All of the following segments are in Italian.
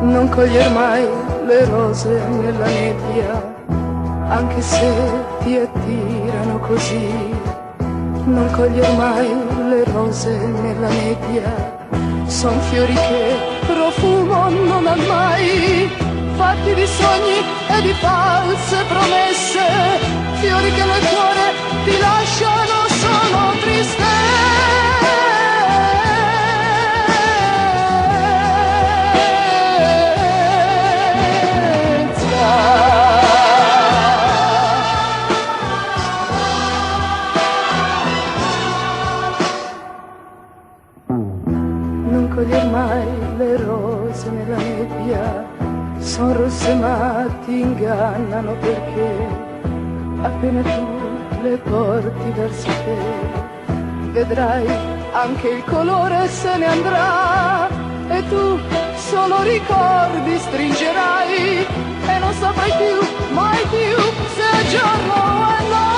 Non coglier mai le rose nella nebbia, anche se ti attirano così. Non coglier mai le rose nella nebbia, son fiori che profumo non ha mai, fatti di sogni e di false promesse, fiori che nel cuore ti lasciano solo tristezza. Non coglier mai le rose nella nebbia, son rosse ma ti ingannano perché appena tu le porti verso te, vedrai anche il colore se ne andrà e tu solo ricordi stringerai e non saprai più, mai più se è giorno o è notte.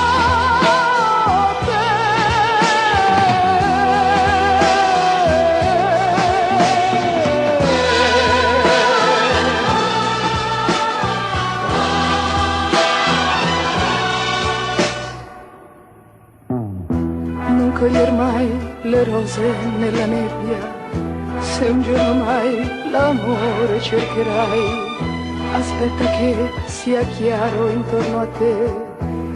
Non coglier mai le rose nella nebbia, se un giorno mai l'amore cercherai, aspetta che sia chiaro intorno a te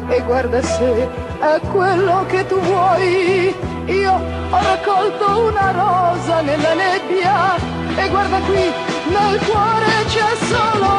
e guarda se è quello che tu vuoi. Io ho raccolto una rosa nella nebbia e guarda qui nel cuore c'è solo